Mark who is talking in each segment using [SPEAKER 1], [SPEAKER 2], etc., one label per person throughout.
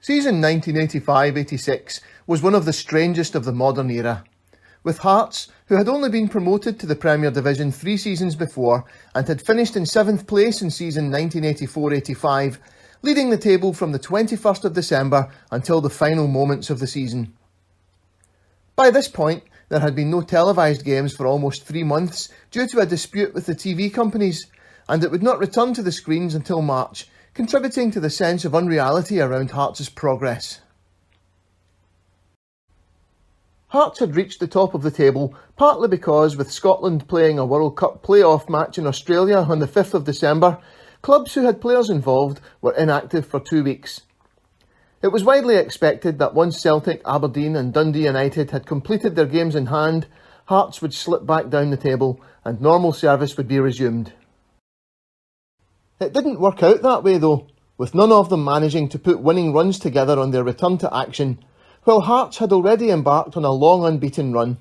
[SPEAKER 1] Season 1985-86 was one of the strangest of the modern era, with Hearts, who had only been promoted to the Premier Division 3 seasons before and had finished in 7th place in season 1984-85, leading the table from the 21st of December until the final moments of the season. By this point, there had been no televised games for almost 3 months due to a dispute with the TV companies, and it would not return to the screens until March, contributing to the sense of unreality around Hearts' progress. Hearts had reached the top of the table partly because, with Scotland playing a World Cup play-off match in Australia on the 5th of December, clubs who had players involved were inactive for 2 weeks. It was widely expected that once Celtic, Aberdeen and Dundee United had completed their games in hand, Hearts would slip back down the table and normal service would be resumed. It didn't work out that way though, with none of them managing to put winning runs together on their return to action, while Hearts had already embarked on a long unbeaten run.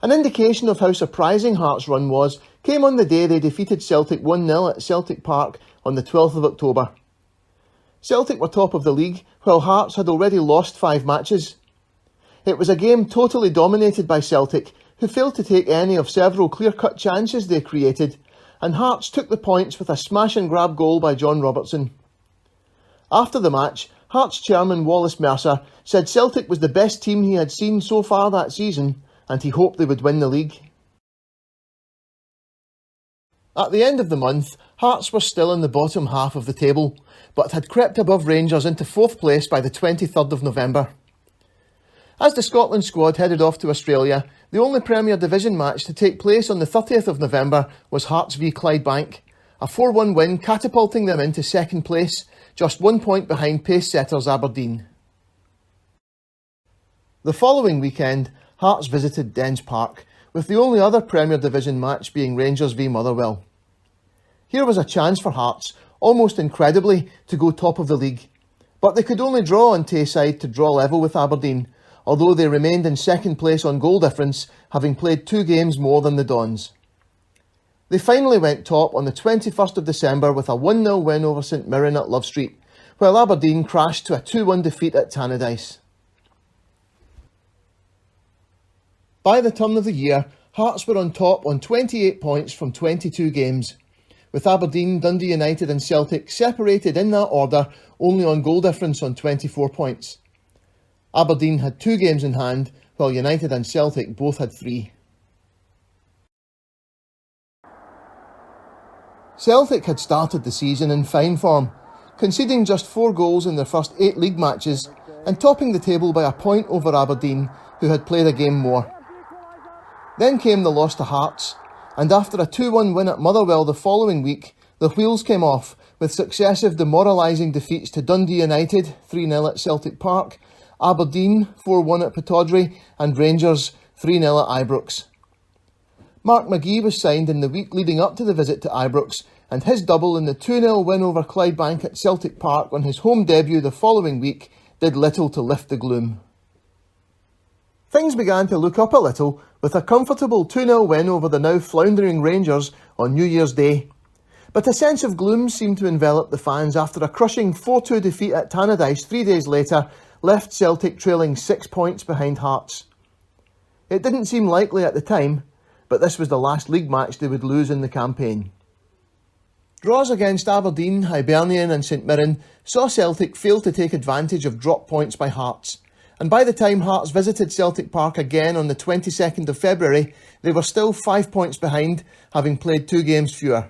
[SPEAKER 1] An indication of how surprising Hearts' run was came on the day they defeated Celtic 1-0 at Celtic Park on the 12th of October. Celtic were top of the league, while Hearts had already lost 5 matches. It was a game totally dominated by Celtic, who failed to take any of several clear-cut chances they created, and Hearts took the points with a smash-and-grab goal by John Robertson. After the match, Hearts chairman Wallace Mercer said Celtic was the best team he had seen so far that season, and he hoped they would win the league. At the end of the month, Hearts were still in the bottom half of the table, but had crept above Rangers into 4th place by the 23rd of November. As the Scotland squad headed off to Australia, the only Premier Division match to take place on the 30th of November was Hearts v Clydebank, a 4-1 win catapulting them into 2nd place, just 1 point behind pace setters Aberdeen. The following weekend, Hearts visited Dens Park, with the only other Premier Division match being Rangers v Motherwell. Here was a chance for Hearts, almost incredibly, to go top of the league, but they could only draw on Tayside to draw level with Aberdeen, although they remained in 2nd place on goal difference, having played 2 games more than the Dons. They finally went top on the 21st of December with a 1-0 win over St Mirren at Love Street, while Aberdeen crashed to a 2-1 defeat at Tannadice. By the turn of the year, Hearts were on top on 28 points from 22 games, with Aberdeen, Dundee United and Celtic separated in that order only on goal difference on 24 points. Aberdeen had 2 games in hand, while United and Celtic both had 3. Celtic had started the season in fine form, conceding just 4 goals in their first 8 league matches and topping the table by a point over Aberdeen, who had played a game more. Then came the loss to Hearts, and after a 2-1 win at Motherwell the following week, the wheels came off with successive demoralising defeats to Dundee United 3-0 at Celtic Park, Aberdeen 4-1 at Pittodrie and Rangers 3-0 at Ibrox. Mark McGee was signed in the week leading up to the visit to Ibrox, and his double in the 2-0 win over Clydebank at Celtic Park on his home debut the following week did little to lift the gloom. Things began to look up a little with a comfortable 2-0 win over the now floundering Rangers on New Year's Day. But a sense of gloom seemed to envelop the fans after a crushing 4-2 defeat at Tannadice 3 days later left Celtic trailing 6 points behind Hearts. It didn't seem likely at the time, but this was the last league match they would lose in the campaign. Draws against Aberdeen, Hibernian and St Mirren saw Celtic fail to take advantage of drop points by Hearts, and by the time Hearts visited Celtic Park again on the 22nd of February, they were still 5 points behind, having played 2 games fewer.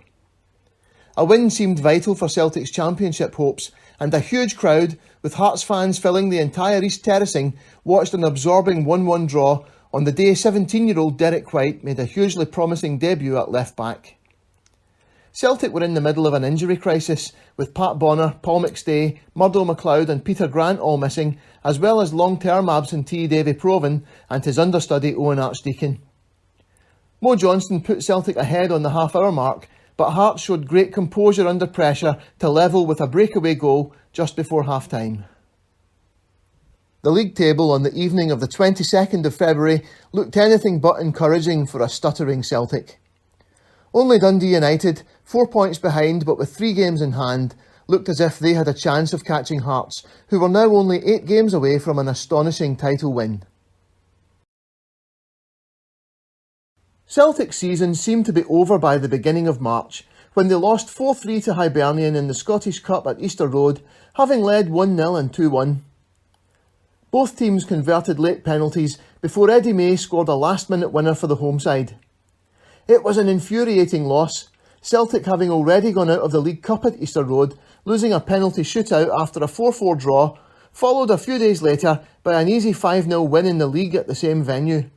[SPEAKER 1] A win seemed vital for Celtic's championship hopes, and a huge crowd, with Hearts fans filling the entire East Terracing, watched an absorbing 1-1 draw on the day 17-year-old Derek White made a hugely promising debut at left back. Celtic were in the middle of an injury crisis, with Pat Bonner, Paul McStay, Murdo MacLeod and Peter Grant all missing, as well as long-term absentee Davy Provan and his understudy Owen Archdeacon. Mo Johnston put Celtic ahead on the half-hour mark, but Hearts showed great composure under pressure to level with a breakaway goal just before half-time. The league table on the evening of the 22nd of February looked anything but encouraging for a stuttering Celtic. Only Dundee United, 4 points behind but with 3 games in hand, looked as if they had a chance of catching Hearts, who were now only 8 games away from an astonishing title win. Celtic's season seemed to be over by the beginning of March, when they lost 4-3 to Hibernian in the Scottish Cup at Easter Road, having led 1-0 and 2-1. Both teams converted late penalties before Eddie May scored a last-minute winner for the home side. It was an infuriating loss, Celtic having already gone out of the League Cup at Easter Road, losing a penalty shootout after a 4-4 draw, followed a few days later by an easy 5-0 win in the league at the same venue.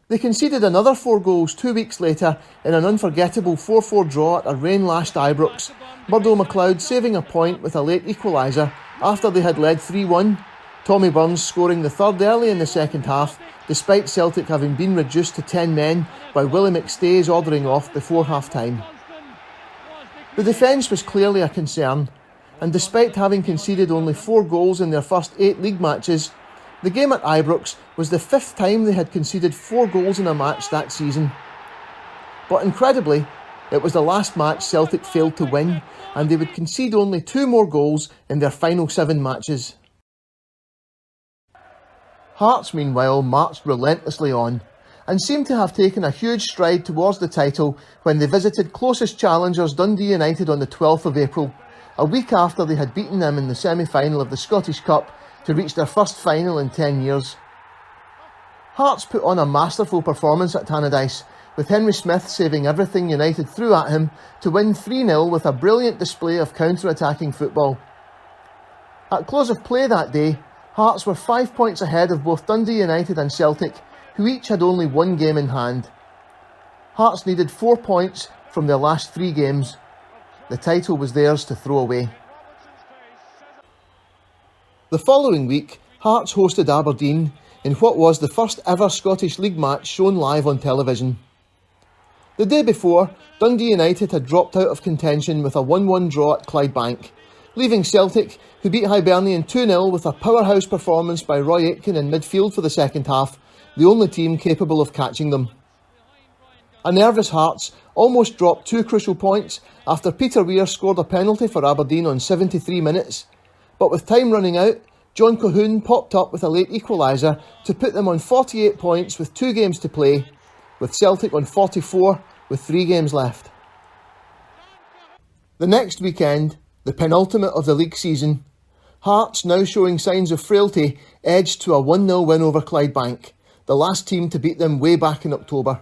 [SPEAKER 1] They conceded another 4 goals 2 weeks later in an unforgettable 4-4 draw at a rain-lashed Ibrox, Murdo MacLeod saving a point with a late equaliser after they had led 3-1, Tommy Burns scoring the third early in the second half, despite Celtic having been reduced to 10 men by Willie McStay's ordering off before half-time. The defence was clearly a concern, and despite having conceded only 4 goals in their first 8 league matches, the game at Ibrox was the 5th time they had conceded 4 goals in a match that season. But incredibly, it was the last match Celtic failed to win, and they would concede only 2 more goals in their final 7 matches. Hearts, meanwhile, marched relentlessly on, and seemed to have taken a huge stride towards the title when they visited closest challengers Dundee United on the 12th of April, a week after they had beaten them in the semi-final of the Scottish Cup to reach their first final in 10 years. Hearts put on a masterful performance at Tannadice, with Henry Smith saving everything United threw at him to win 3-0 with a brilliant display of counter-attacking football. At close of play that day, Hearts were 5 points ahead of both Dundee United and Celtic, who each had only 1 game in hand. Hearts needed 4 points from their last 3 games. The title was theirs to throw away. The following week, Hearts hosted Aberdeen in what was the first ever Scottish League match shown live on television. The day before, Dundee United had dropped out of contention with a 1-1 draw at Clydebank, leaving Celtic, who beat Hibernian 2-0 with a powerhouse performance by Roy Aitken in midfield for the second half, the only team capable of catching them. A nervous Hearts almost dropped 2 crucial points after Peter Weir scored a penalty for Aberdeen on 73 minutes, but with time running out, John Colquhoun popped up with a late equaliser to put them on 48 points with 2 games to play, with Celtic on 44 with 3 games left. The next weekend, the penultimate of the league season, Hearts, now showing signs of frailty, edged to a 1-0 win over Clydebank, the last team to beat them way back in October.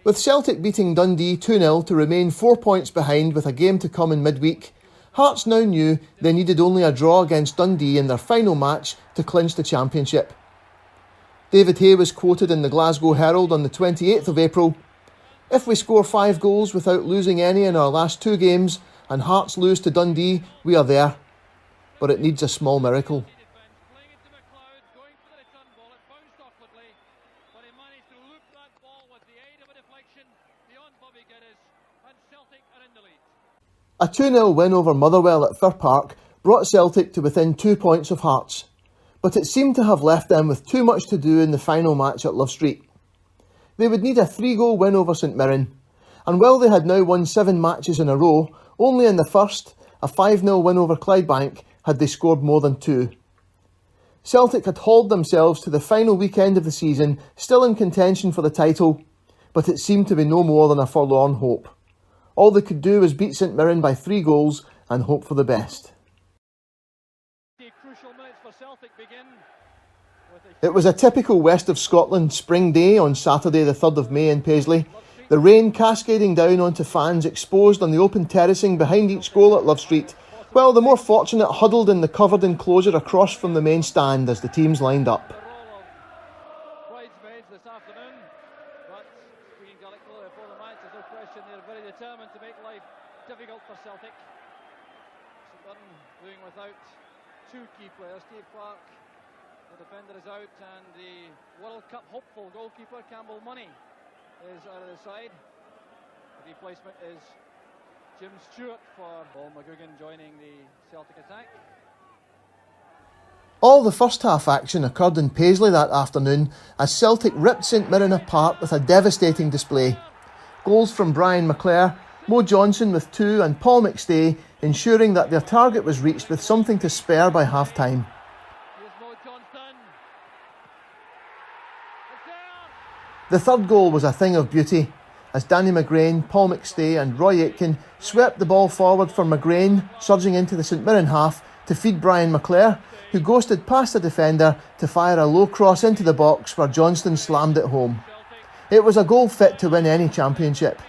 [SPEAKER 1] With Celtic beating Dundee 2-0 to remain 4 points behind with a game to come in midweek, Hearts now knew they needed only a draw against Dundee in their final match to clinch the championship. David Hay was quoted in the Glasgow Herald on the 28th of April, "If we score 5 goals without losing any in our last 2 games and Hearts lose to Dundee, we are there. But it needs a small miracle." Celtic A 2-0 win over Motherwell at Fir Park brought Celtic to within 2 points of Hearts, but it seemed to have left them with too much to do in the final match at Love Street. They would need a 3-goal win over St Mirren, and while they had now won 7 matches in a row, only in the first, a 5-0 win over Clydebank, had they scored more than 2. Celtic had hauled themselves to the final weekend of the season, still in contention for the title, but it seemed to be no more than a forlorn hope. All they could do was beat St Mirren by 3 goals and hope for the best. It was a typical West of Scotland spring day on Saturday the 3rd of May in Paisley, the rain cascading down onto fans exposed on the open terracing behind each goal at Love Street, while the more fortunate huddled in the covered enclosure across from the main stand as the teams lined up.
[SPEAKER 2] Difficult for Celtic. Doing without 2 key players. Steve Clark, the defender, is out, and the World Cup hopeful goalkeeper Campbell Money is out of the side. The replacement is Jim Stewart for Paul McGugan joining the Celtic attack.
[SPEAKER 1] All the first half action occurred in Paisley that afternoon as Celtic ripped St Mirren apart with a devastating display. Goals from Brian McClare, Mo Johnson with 2 and Paul McStay ensuring that their target was reached with something to spare by half-time. The third goal was a thing of beauty as Danny McGrain, Paul McStay and Roy Aitken swept the ball forward for McGrain, surging into the St Mirren half to feed Brian McClare, who ghosted past the defender to fire a low cross into the box where Johnston slammed it home. It was a goal fit to win any championship.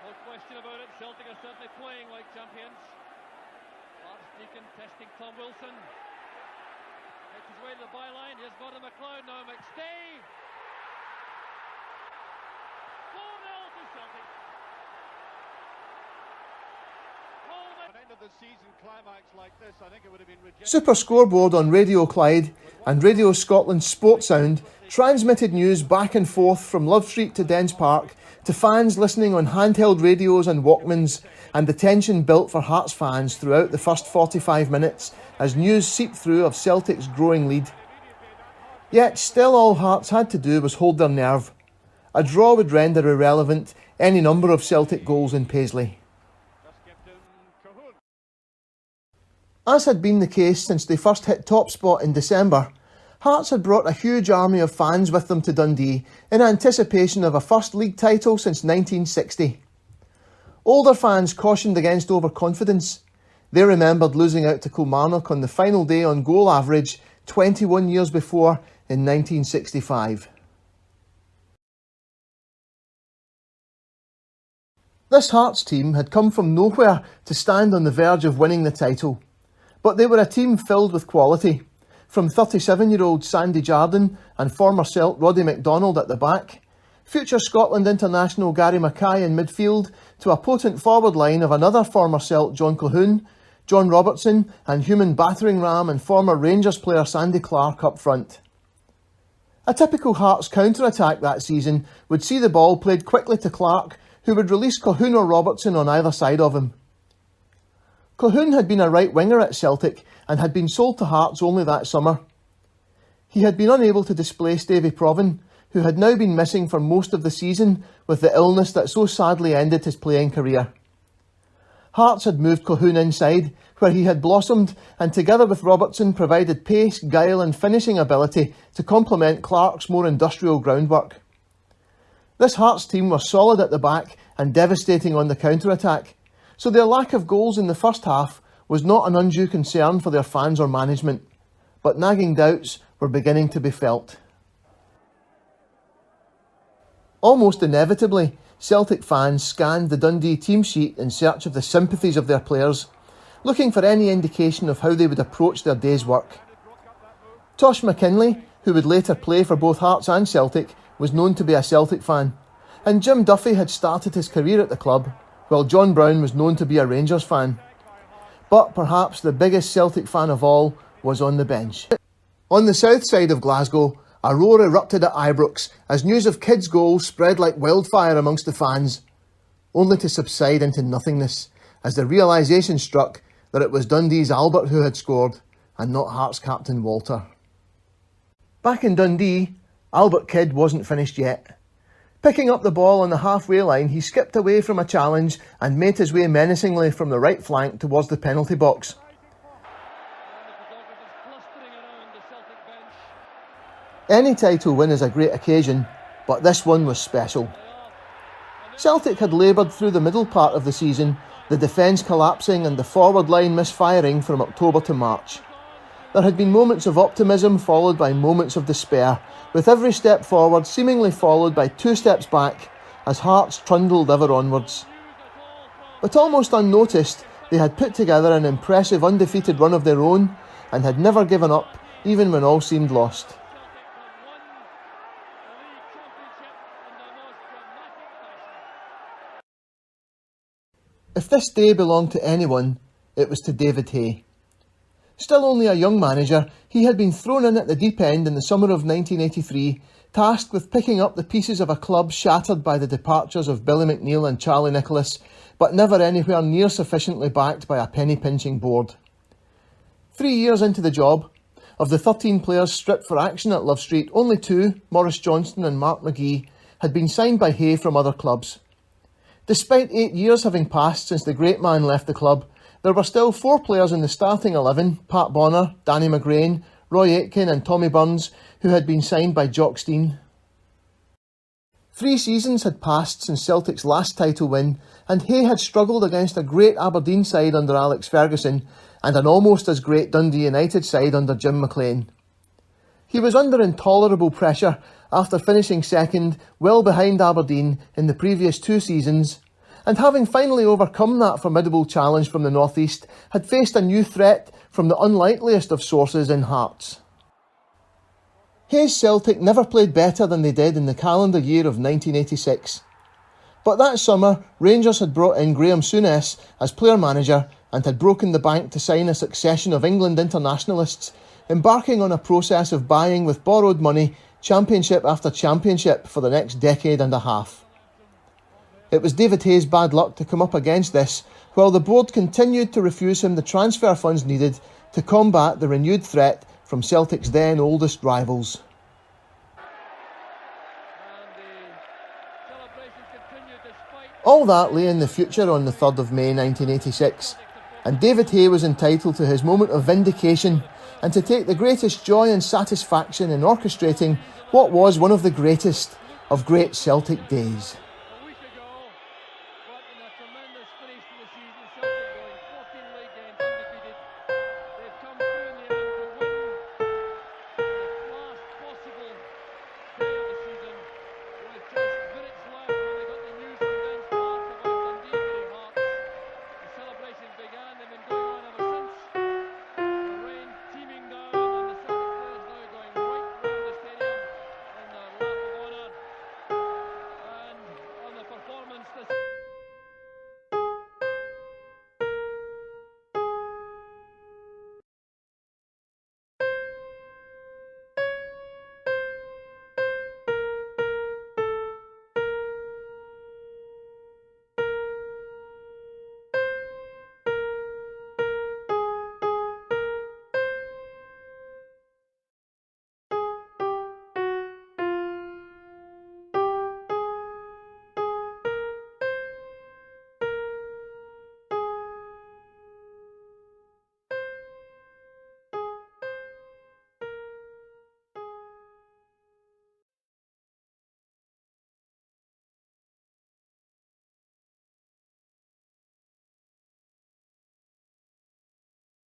[SPEAKER 2] No question about it, Celtic are certainly playing like champions. Archdeacon testing Tom Wilson. Makes his way to the byline, here's Gordon McLeod, now McStay. 4-0 to Celtic.
[SPEAKER 1] Super Scoreboard on Radio Clyde and Radio Scotland Sport Sound transmitted news back and forth from Love Street to Dens Park to fans listening on handheld radios and Walkmans, and the tension built for Hearts fans throughout the first 45 minutes as news seeped through of Celtic's growing lead. Yet still all Hearts had to do was hold their nerve. A draw would render irrelevant any number of Celtic goals in Paisley. As had been the case since they first hit top spot in December, Hearts had brought a huge army of fans with them to Dundee in anticipation of a first league title since 1960. Older fans cautioned against overconfidence. They remembered losing out to Kilmarnock on the final day on goal average 21 years before in 1965. This Hearts team had come from nowhere to stand on the verge of winning the title. But they were a team filled with quality, from 37-year-old Sandy Jardine and former Celt Roddy MacDonald at the back, future Scotland international Gary Mackay in midfield, to a potent forward line of another former Celt John Colquhoun, John Robertson and human battering ram and former Rangers player Sandy Clark up front. A typical Hearts counter-attack that season would see the ball played quickly to Clark, who would release Colquhoun or Robertson on either side of him. Colquhoun had been a right winger at Celtic and had been sold to Hearts only that summer. He had been unable to displace Davy Provan, who had now been missing for most of the season with the illness that so sadly ended his playing career. Hearts had moved Colquhoun inside, where he had blossomed, and together with Robertson provided pace, guile and finishing ability to complement Clark's more industrial groundwork. This Hearts team were solid at the back and devastating on the counter-attack, so their lack of goals in the first half was not an undue concern for their fans or management, but nagging doubts were beginning to be felt. Almost inevitably, Celtic fans scanned the Dundee team sheet in search of the sympathies of their players, looking for any indication of how they would approach their day's work. Tosh McKinlay, who would later play for both Hearts and Celtic, was known to be a Celtic fan, and Jim Duffy had started his career at the club, while John Brown was known to be a Rangers fan. But perhaps the biggest Celtic fan of all was on the bench. On the south side of Glasgow, a roar erupted at Ibrox as news of Kidd's goal spread like wildfire amongst the fans, only to subside into nothingness as the realisation struck that it was Dundee's Albert who had scored and not Hearts captain Walter. Back in Dundee, Albert Kidd wasn't finished yet. Picking up the ball on the halfway line, he skipped away from a challenge and made his way menacingly from the right flank towards the penalty box. Any title win is a great occasion, but this one was special. Celtic had laboured through the middle part of the season, the defence collapsing and the forward line misfiring from October to March. There had been moments of optimism followed by moments of despair, with every step forward seemingly followed by 2 steps back as Hearts trundled ever onwards. But almost unnoticed, they had put together an impressive undefeated run of their own and had never given up, even when all seemed lost. If this day belonged to anyone, it was to David Hay. Still only a young manager, he had been thrown in at the deep end in the summer of 1983, tasked with picking up the pieces of a club shattered by the departures of Billy McNeill and Charlie Nicholas, but never anywhere near sufficiently backed by a penny-pinching board. 3 years into the job, of the 13 players stripped for action at Love Street, only 2, Maurice Johnston and Mark McGee, had been signed by Hay from other clubs. Despite 8 years having passed since the great man left the club, there were still 4 players in the starting 11, Pat Bonner, Danny McGrain, Roy Aitken and Tommy Burns, who had been signed by Jock Stein. 3 seasons had passed since Celtic's last title win, and Hay had struggled against a great Aberdeen side under Alex Ferguson and an almost as great Dundee United side under Jim McLean. He was under intolerable pressure after finishing second, well behind Aberdeen in the previous 2 seasons, and having finally overcome that formidable challenge from the North East, had faced a new threat from the unlikeliest of sources in Hearts. Hay's Celtic never played better than they did in the calendar year of 1986. But that summer, Rangers had brought in Graham Souness as player manager and had broken the bank to sign a succession of England internationalists, embarking on a process of buying with borrowed money championship after championship for the next decade and a half. It was David Hay's bad luck to come up against this, while the board continued to refuse him the transfer funds needed to combat the renewed threat from Celtic's then oldest rivals. All that lay in the future on the 3rd of May 1986, and David Hay was entitled to his moment of vindication and to take the greatest joy and satisfaction in orchestrating what was one of the greatest of great Celtic days.